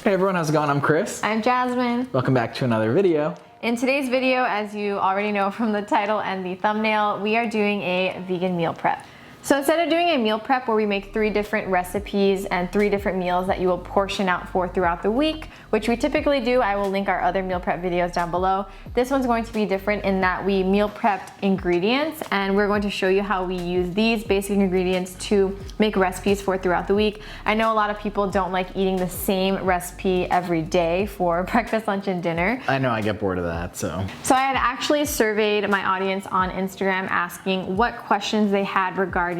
Hey everyone, how's it going? I'm Chris. I'm Jasmine. Welcome back to another video. In today's video, as you already know from the title and the thumbnail, we are doing a vegan meal prep. So instead of doing a meal prep where we make 3 different recipes and 3 different meals that you will portion out for throughout the week, which we typically do, I will link our other meal prep videos down below. This one's going to be different in that we meal prepped ingredients, and we're going to show you how we use these basic ingredients to make recipes for throughout the week. I know a lot of people don't like eating the same recipe every day for breakfast, lunch, and dinner. I know I get bored of that, so. So I had actually surveyed my audience on Instagram asking what questions they had regarding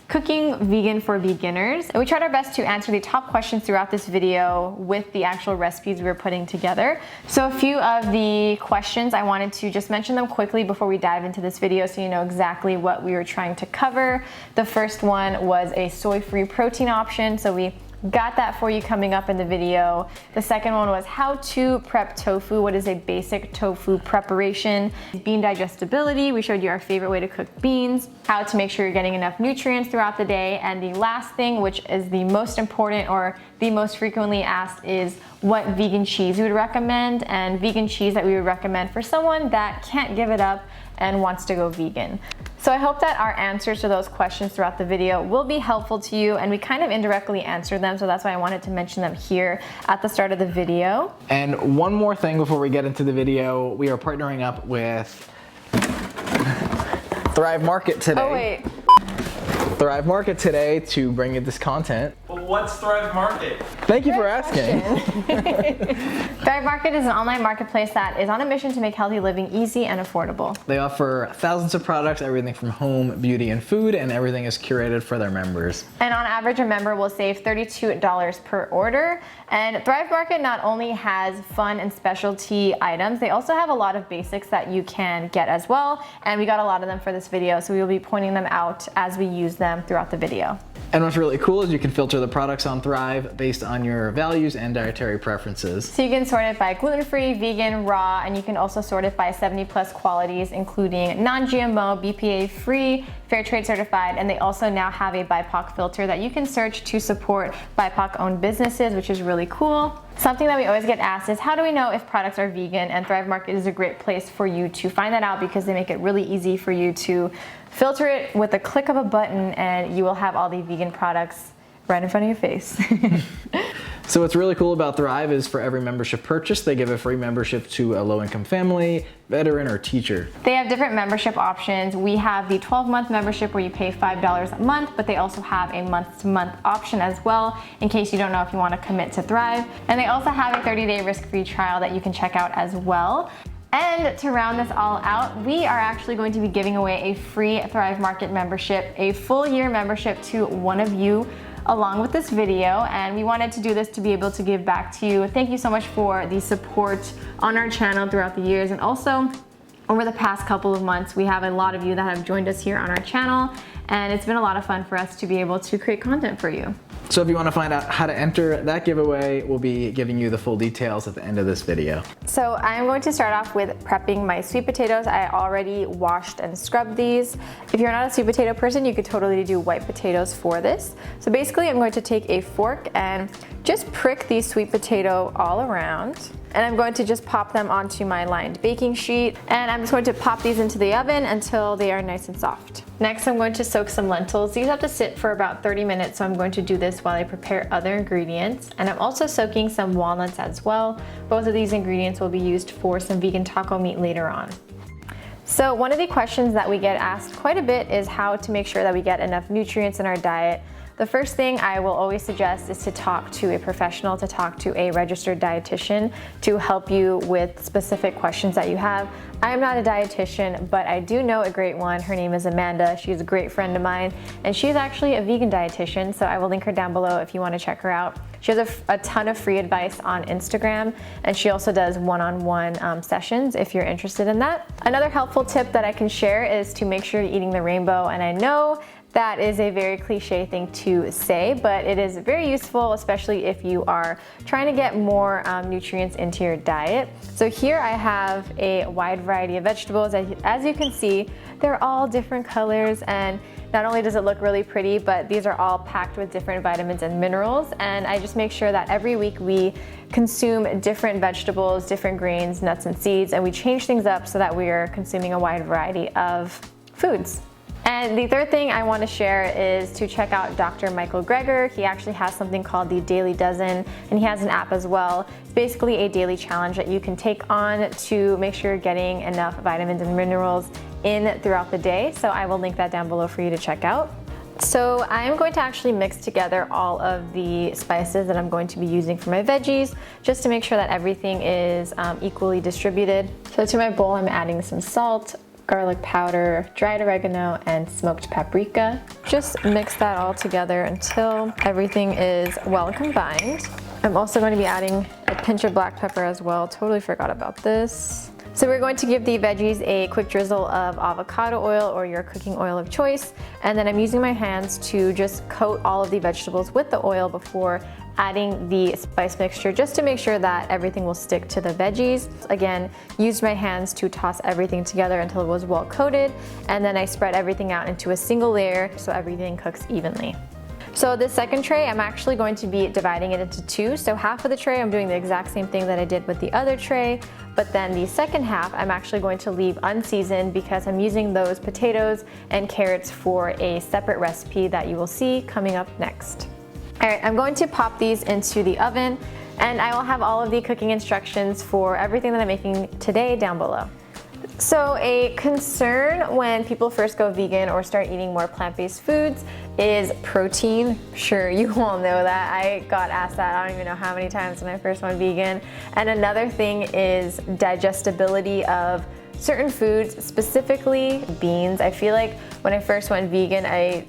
cooking vegan for beginners. And we tried our best to answer the top questions throughout this video with the actual recipes we were putting together. So a few of the questions, I wanted to just mention them quickly before we dive into this video so you know exactly what we were trying to cover. The first one was a soy-free protein option, so we got that for you coming up in the video. The second one was how to prep tofu. What is a basic tofu preparation? Bean digestibility. We showed you our favorite way to cook beans. How to make sure you're getting enough nutrients throughout the day. And the last thing, which is the most important or the most frequently asked, is what vegan cheese we would recommend, and vegan cheese that we would recommend for someone that can't give it up and wants to go vegan. So I hope that our answers to those questions throughout the video will be helpful to you, and we kind of indirectly answered them, so that's why I wanted to mention them here at the start of the video. And one more thing before we get into the video, we are partnering up with Thrive Market today. Oh wait. Thrive Market today to bring you this content. Well, what's Thrive Market? Thank you for asking. Thrive Market is an online marketplace that is on a mission to make healthy living easy and affordable. They offer thousands of products, everything from home, beauty, and food, and everything is curated for their members. And on average, a member will save $32 per order. And Thrive Market not only has fun and specialty items, they also have a lot of basics that you can get as well. And we got a lot of them for this video, so we will be pointing them out as we use them throughout the video. And what's really cool is you can filter the products on Thrive based on your values and dietary preferences. So you can sort it by gluten-free, vegan, raw, and you can also sort it by 70+ qualities, including non-GMO, BPA-free, fair trade certified, and they also now have a BIPOC filter that you can search to support BIPOC-owned businesses, which is really cool. Something that we always get asked is how do we know if products are vegan, and Thrive Market is a great place for you to find that out because they make it really easy for you to filter it with a click of a button, and you will have all the vegan products right in front of your face. So what's really cool about Thrive is for every membership purchase, they give a free membership to a low-income family, veteran, or teacher. They have different membership options. We have the 12-month membership where you pay $5 a month, but they also have a month-to-month option as well in case you don't know if you want to commit to Thrive. And they also have a 30-day risk-free trial that you can check out as well. And to round this all out, we are actually going to be giving away a free Thrive Market membership, a full year membership to one of you along with this video, and we wanted to do this to be able to give back to you. Thank you so much for the support on our channel throughout the years, and also over the past couple of months, we have a lot of you that have joined us here on our channel, and it's been a lot of fun for us to be able to create content for you. So if you want to find out how to enter that giveaway, we'll be giving you the full details at the end of this video. So I'm going to start off with prepping my sweet potatoes. I already washed and scrubbed these. If you're not a sweet potato person, you could totally do white potatoes for this. So basically I'm going to take a fork and just prick the sweet potato all around. And I'm going to just pop them onto my lined baking sheet. And I'm just going to pop these into the oven until they are nice and soft. Next, I'm going to soak some lentils. These have to sit for about 30 minutes, so I'm going to do this while I prepare other ingredients. And I'm also soaking some walnuts as well. Both of these ingredients will be used for some vegan taco meat later on. So one of the questions that we get asked quite a bit is how to make sure that we get enough nutrients in our diet. The first thing I will always suggest is to talk to a professional, to talk to a registered dietitian to help you with specific questions that you have. I am not a dietitian, but I do know a great one. Her name is Amanda. She's a great friend of mine, and she's actually a vegan dietitian, so I will link her down below if you want to check her out. She has a ton of free advice on Instagram, and she also does one-on-one sessions if you're interested in that. Another helpful tip that I can share is to make sure you're eating the rainbow, and I know That is a very cliche thing to say, but it is very useful, especially if you are trying to get more nutrients into your diet. So here I have a wide variety of vegetables. As you can see, they're all different colors, and not only does it look really pretty, but these are all packed with different vitamins and minerals. And I just make sure that every week we consume different vegetables, different grains, nuts and seeds, and we change things up so that we are consuming a wide variety of foods. And the third thing I want to share is to check out Dr. Michael Greger. He actually has something called the Daily Dozen, and he has an app as well. It's basically a daily challenge that you can take on to make sure you're getting enough vitamins and minerals in throughout the day. So I will link that down below for you to check out. So I'm going to actually mix together all of the spices that I'm going to be using for my veggies, just to make sure that everything is equally distributed. So to my bowl, I'm adding some salt, garlic powder, dried oregano, and smoked paprika. Just mix that all together until everything is well combined. I'm also going to be adding a pinch of black pepper as well. Totally forgot about this. So we're going to give the veggies a quick drizzle of avocado oil or your cooking oil of choice. And then I'm using my hands to just coat all of the vegetables with the oil before adding the spice mixture, just to make sure that everything will stick to the veggies. Again, used my hands to toss everything together until it was well coated, and then I spread everything out into a single layer so everything cooks evenly. So the second tray, I'm actually going to be dividing it into two. So half of the tray, I'm doing the exact same thing that I did with the other tray, but then the second half, I'm actually going to leave unseasoned because I'm using those potatoes and carrots for a separate recipe that you will see coming up next. All right, I'm going to pop these into the oven, and I will have all of the cooking instructions for everything that I'm making today down below. So a concern when people first go vegan or start eating more plant-based foods is protein. Sure, you all know that. I got asked that I don't even know how many times when I first went vegan. And another thing is digestibility of certain foods, specifically beans. I feel like when I first went vegan, I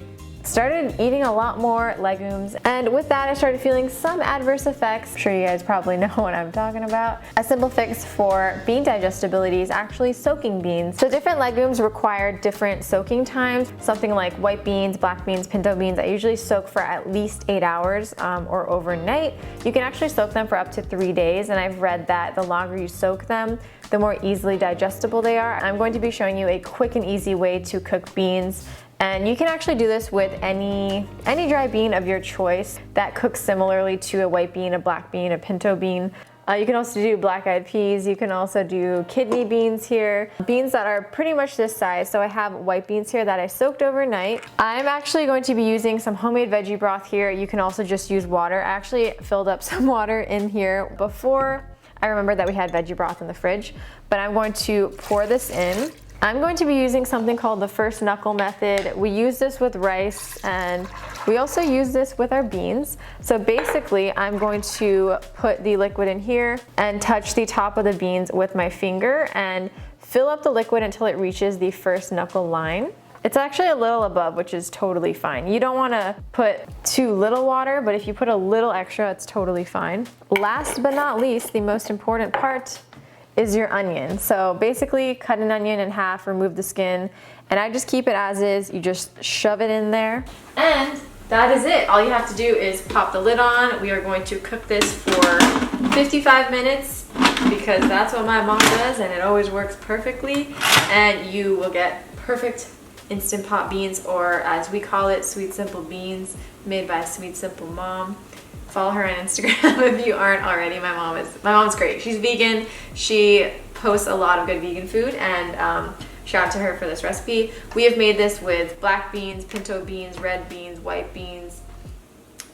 started eating a lot more legumes, and with that I started feeling some adverse effects. I'm sure you guys probably know what I'm talking about. A simple fix for bean digestibility is actually soaking beans. So different legumes require different soaking times. Something like white beans, black beans, pinto beans, I usually soak for at least 8 hours or overnight. You can actually soak them for up to 3 days, and I've read that the longer you soak them, the more easily digestible they are. I'm going to be showing you a quick and easy way to cook beans. And you can actually do this with any dry bean of your choice that cooks similarly to a white bean, a black bean, a pinto bean. You can also do black-eyed peas. You can also do kidney beans here. Beans that are pretty much this size. So I have white beans here that I soaked overnight. I'm actually going to be using some homemade veggie broth here. You can also just use water. I actually filled up some water in here before I remembered that we had veggie broth in the fridge, but I'm going to pour this in. I'm going to be using something called the first knuckle method. We use this with rice, and we also use this with our beans. So basically, I'm going to put the liquid in here and touch the top of the beans with my finger and fill up the liquid until it reaches the first knuckle line. It's actually a little above, which is totally fine. You don't want to put too little water, but if you put a little extra, it's totally fine. Last but not least, the most important part is your onion. So basically cut an onion in half, remove the skin, and I just keep it as is. You just shove it in there, and that is it. All you have to do is pop the lid on. We are going to cook this for 55 minutes because that's what my mom does, and it always works perfectly. And you will get perfect Instant Pot beans, or as we call it, Sweet Simple beans, made by Sweet Simple Mom. Follow her on Instagram if you aren't already. My mom's great. She's vegan. She posts a lot of good vegan food, and shout out to her for this recipe. We have made this with black beans, pinto beans, red beans, white beans,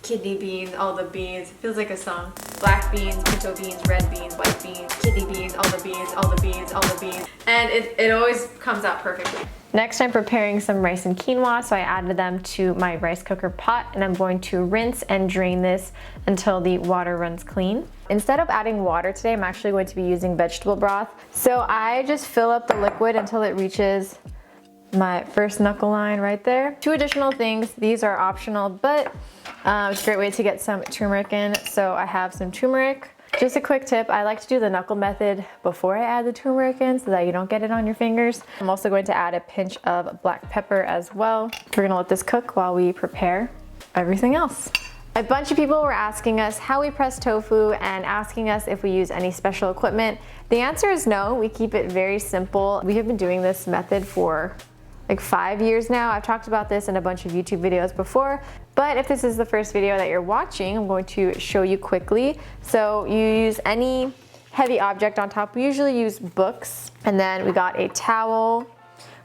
kidney beans, all the beans. It feels like a song. Black beans, pinto beans, red beans, white beans, kidney beans, all the beans, all the beans, all the beans. And it always comes out perfectly. Next, I'm preparing some rice and quinoa, so I added them to my rice cooker pot, and I'm going to rinse and drain this until the water runs clean. Instead of adding water today, I'm actually going to be using vegetable broth. So I just fill up the liquid until it reaches my first knuckle line right there. Two additional things, these are optional, but it's a great way to get some turmeric in. So I have some turmeric, Just a quick tip, I like to do the knuckle method before I add the turmeric in so that you don't get it on your fingers. I'm also going to add a pinch of black pepper as well. We're gonna let this cook while we prepare everything else. A bunch of people were asking us how we press tofu and asking us if we use any special equipment. The answer is no, we keep it very simple. We have been doing this method for like 5 years now. I've talked about this in a bunch of YouTube videos before, but if this is the first video that you're watching, I'm going to show you quickly. So you use any heavy object on top. We usually use books, and then we got a towel.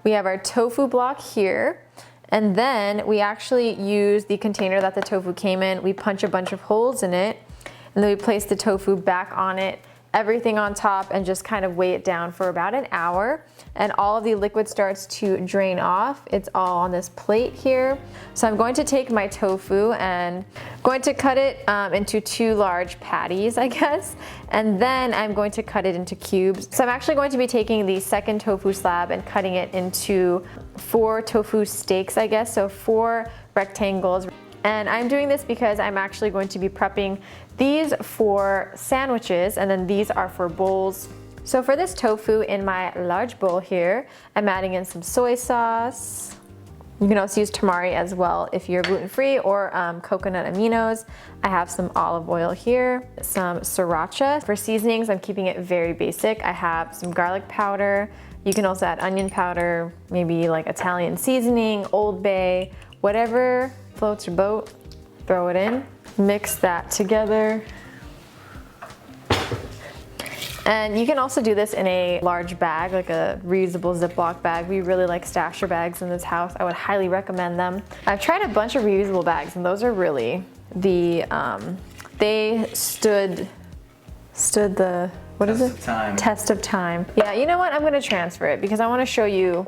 We have our tofu block here, and then we actually use the container that the tofu came in. We punch a bunch of holes in it, and then we place the tofu back on it, everything on top, and just kind of weigh it down for about an hour. And all of the liquid starts to drain off. It's all on this plate here. So I'm going to take my tofu and going to cut it into 2 large patties, I guess. And then I'm going to cut it into cubes. So I'm actually going to be taking the second tofu slab and cutting it into 4 tofu steaks, I guess. So 4 rectangles. And I'm doing this because I'm actually going to be prepping these for sandwiches, and then these are for bowls. So for this tofu in my large bowl here, I'm adding in some soy sauce. You can also use tamari as well if you're gluten-free, or coconut aminos. I have some olive oil here, some sriracha. For seasonings, I'm keeping it very basic. I have some garlic powder. You can also add onion powder, maybe like Italian seasoning, Old Bay, whatever floats your boat, throw it in. Mix that together. And you can also do this in a large bag, like a reusable Ziploc bag. We really like stasher bags in this house. I would highly recommend them. I've tried a bunch of reusable bags, and those are really the, they stood the, what is it? Test of time. Yeah, you know what? I'm gonna transfer it because I wanna show you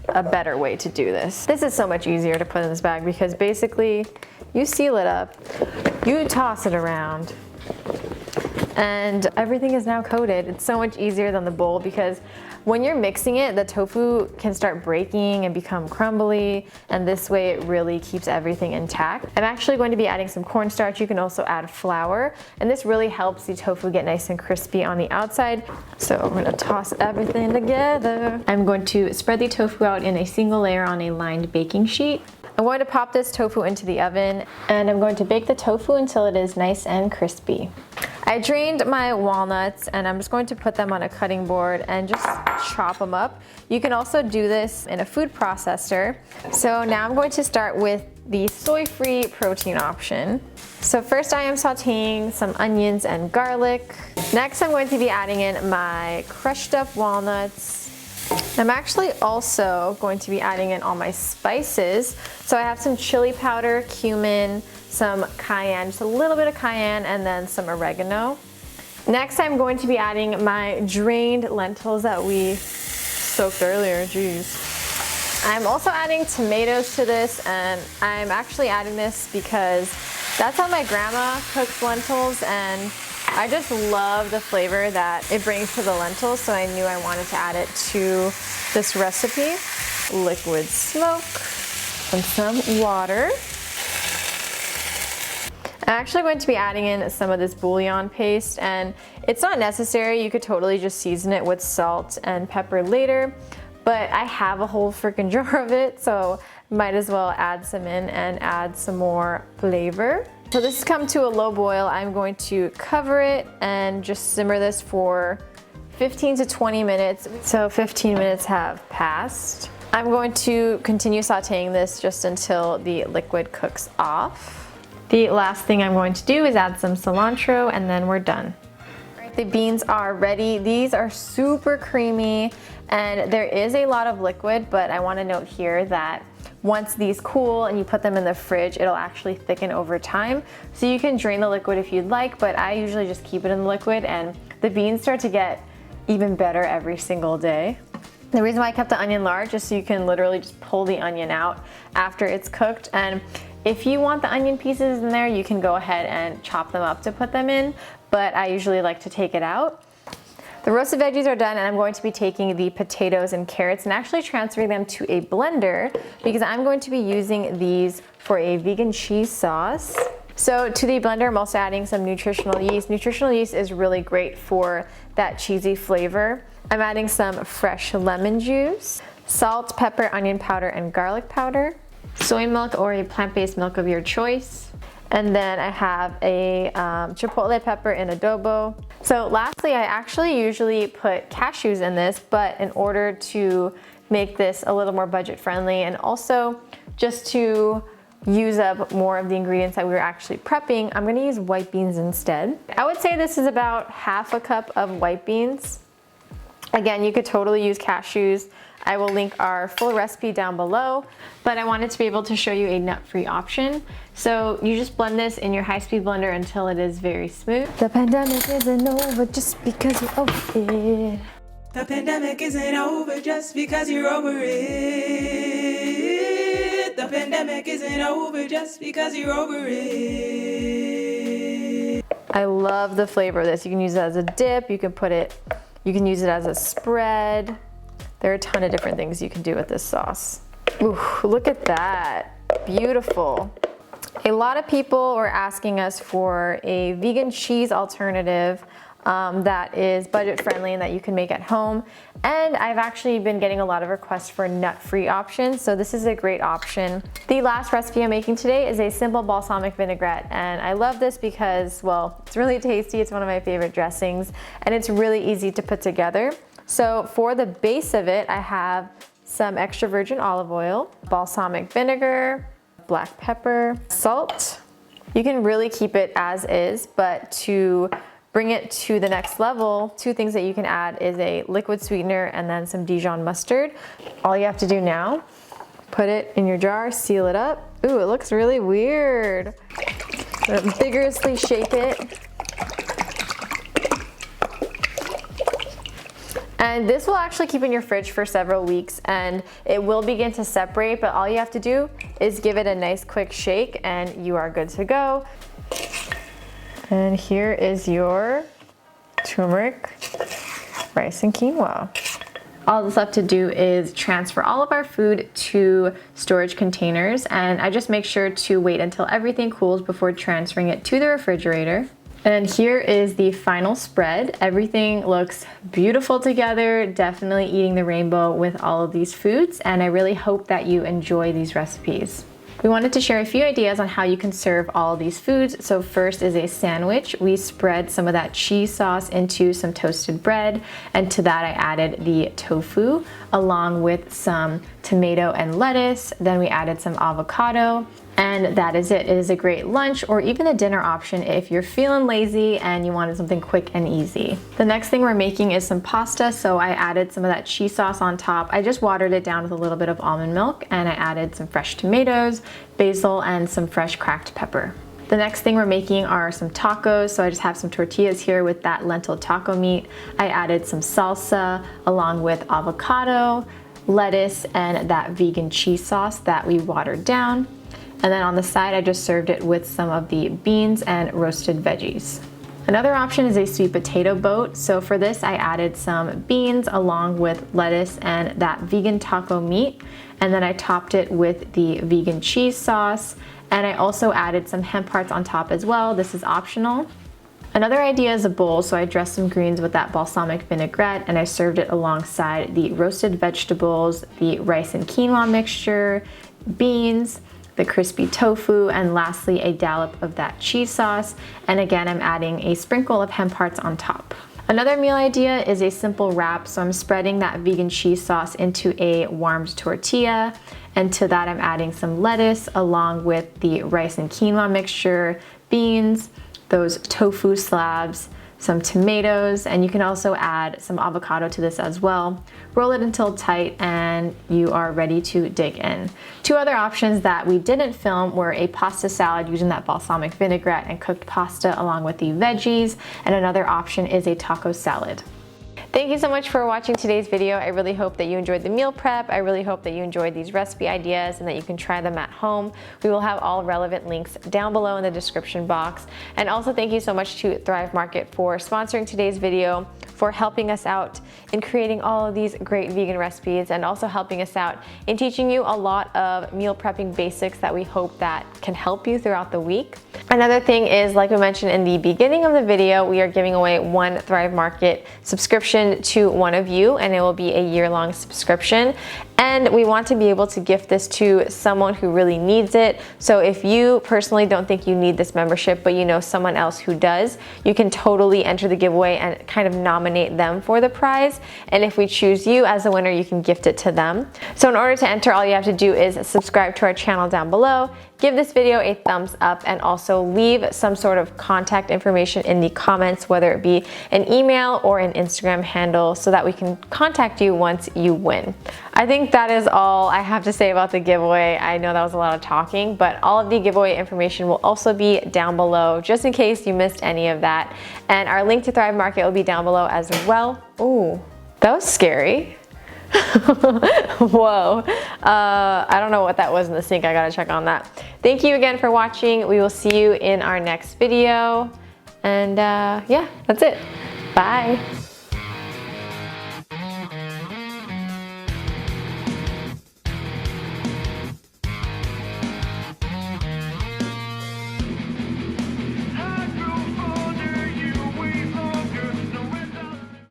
a better way to do this. This is so much easier to put in this bag because basically you seal it up, you toss it around, and everything is now coated. It's so much easier than the bowl because when you're mixing it, the tofu can start breaking and become crumbly, and this way it really keeps everything intact. I'm actually going to be adding some cornstarch. You can also add flour, and this really helps the tofu get nice and crispy on the outside. So I'm gonna toss everything together. I'm going to spread the tofu out in a single layer on a lined baking sheet. I'm going to pop this tofu into the oven, and I'm going to bake the tofu until it is nice and crispy. I drained my walnuts, and I'm just going to put them on a cutting board and just chop them up. You can also do this in a food processor. So now I'm going to start with the soy-free protein option. So first I am sauteing some onions and garlic. Next I'm going to be adding in my crushed up walnuts. I'm actually also going to be adding in all my spices. So I have some chili powder, cumin, some cayenne, just a little bit of cayenne, and then some oregano. Next, I'm going to be adding my drained lentils that we soaked earlier, geez. I'm also adding tomatoes to this, and I'm actually adding this because that's how my grandma cooks lentils, and I just love the flavor that it brings to the lentils, so I knew I wanted to add it to this recipe. Liquid smoke and some water. I'm actually going to be adding in some of this bouillon paste, and it's not necessary. You could totally just season it with salt and pepper later, but I have a whole freaking jar of it, so might as well add some in and add some more flavor. So this has come to a low boil. I'm going to cover it and just simmer this for 15 to 20 minutes. So 15 minutes have passed. I'm going to continue sauteing this just until the liquid cooks off. The last thing I'm going to do is add some cilantro, and then we're done. The beans are ready. These are super creamy, and there is a lot of liquid, but I want to note here that once these cool and you put them in the fridge, it'll actually thicken over time. So you can drain the liquid if you'd like, but I usually just keep it in the liquid, and the beans start to get even better every single day. The reason why I kept the onion large is so you can literally just pull the onion out after it's cooked, and if you want the onion pieces in there, you can go ahead and chop them up to put them in, but I usually like to take it out. The roasted veggies are done, and I'm going to be taking the potatoes and carrots and actually transferring them to a blender because I'm going to be using these for a vegan cheese sauce. So to the blender, I'm also adding some nutritional yeast. Nutritional yeast is really great for that cheesy flavor. I'm adding some fresh lemon juice, salt, pepper, onion powder, and garlic powder, soy milk or a plant-based milk of your choice. And then I have a chipotle pepper in adobo. So lastly, I actually usually put cashews in this, but in order to make this a little more budget friendly and also just to use up more of the ingredients that we were actually prepping, I'm gonna use white beans instead. I would say this is about half a cup of white beans. Again, you could totally use cashews. I will link our full recipe down below, but I wanted to be able to show you a nut-free option. So you just blend this in your high-speed blender until it is very smooth. The pandemic isn't over just because you're over it. The pandemic isn't over just because you're over it. The pandemic isn't over just because you're over it. I love the flavor of this. You can use it as a dip, you can use it as a spread. There are a ton of different things you can do with this sauce. Ooh, look at that, beautiful. A lot of people were asking us for a vegan cheese alternative that is budget friendly and that you can make at home. And I've actually been getting a lot of requests for nut-free options, so this is a great option. The last recipe I'm making today is a simple balsamic vinaigrette, and I love this because, well, it's really tasty, it's one of my favorite dressings, and it's really easy to put together. So for the base of it, I have some extra virgin olive oil, balsamic vinegar, black pepper, salt. You can really keep it as is, but to bring it to the next level, two things that you can add is a liquid sweetener and then some Dijon mustard. All you have to do now, put it in your jar, seal it up. Ooh, it looks really weird. Vigorously shake it. And this will actually keep in your fridge for several weeks and it will begin to separate, but all you have to do is give it a nice quick shake and you are good to go. And here is your turmeric, rice, and quinoa. All that's left to do is transfer all of our food to storage containers, and I just make sure to wait until everything cools before transferring it to the refrigerator. And here is the final spread. Everything looks beautiful together, definitely eating the rainbow with all of these foods, and I really hope that you enjoy these recipes. We wanted to share a few ideas on how you can serve all of these foods. So first is a sandwich. We spread some of that cheese sauce into some toasted bread, and to that I added the tofu along with some tomato and lettuce. Then we added some avocado, and that is it. It is a great lunch or even a dinner option if you're feeling lazy and you wanted something quick and easy. The next thing we're making is some pasta, so I added some of that cheese sauce on top. I just watered it down with a little bit of almond milk, and I added some fresh tomatoes, basil, and some fresh cracked pepper. The next thing we're making are some tacos, so I just have some tortillas here with that lentil taco meat. I added some salsa along with avocado, lettuce, and that vegan cheese sauce that we watered down. And then on the side, I just served it with some of the beans and roasted veggies. Another option is a sweet potato boat. So for this, I added some beans along with lettuce and that vegan taco meat. And then I topped it with the vegan cheese sauce. And I also added some hemp hearts on top as well. This is optional. Another idea is a bowl, so I dressed some greens with that balsamic vinaigrette and I served it alongside the roasted vegetables, the rice and quinoa mixture, beans, the crispy tofu, and lastly a dollop of that cheese sauce. And again, I'm adding a sprinkle of hemp hearts on top. Another meal idea is a simple wrap, so I'm spreading that vegan cheese sauce into a warmed tortilla, and to that I'm adding some lettuce along with the rice and quinoa mixture, beans, those tofu slabs, some tomatoes, and you can also add some avocado to this as well. Roll it until tight and you are ready to dig in. Two other options that we didn't film were a pasta salad using that balsamic vinaigrette and cooked pasta along with the veggies, and another option is a taco salad. Thank you so much for watching today's video. I really hope that you enjoyed the meal prep. I really hope that you enjoyed these recipe ideas and that you can try them at home. We will have all relevant links down below in the description box. And also thank you so much to Thrive Market for sponsoring today's video. For for helping us out in creating all of these great vegan recipes and also helping us out in teaching you a lot of meal prepping basics that we hope that can help you throughout the week. Another thing is, like we mentioned in the beginning of the video, we are giving away one Thrive Market subscription to one of you, and it will be a year-long subscription. And we want to be able to gift this to someone who really needs it. So if you personally don't think you need this membership, but you know someone else who does, you can totally enter the giveaway and kind of nominate them for the prize. And if we choose you as the winner, you can gift it to them. So in order to enter, all you have to do is subscribe to our channel down below, give this video a thumbs up, and also leave some sort of contact information in the comments, whether it be an email or an Instagram handle, so that we can contact you once you win. I think that is all I have to say about the giveaway. I know that was a lot of talking, but all of the giveaway information will also be down below, just in case you missed any of that. And our link to Thrive Market will be down below as well. Ooh, that was scary. Whoa. I don't know what that was in the sink. I gotta check on that. Thank you again for watching. We will see you in our next video. And yeah, that's it. Bye.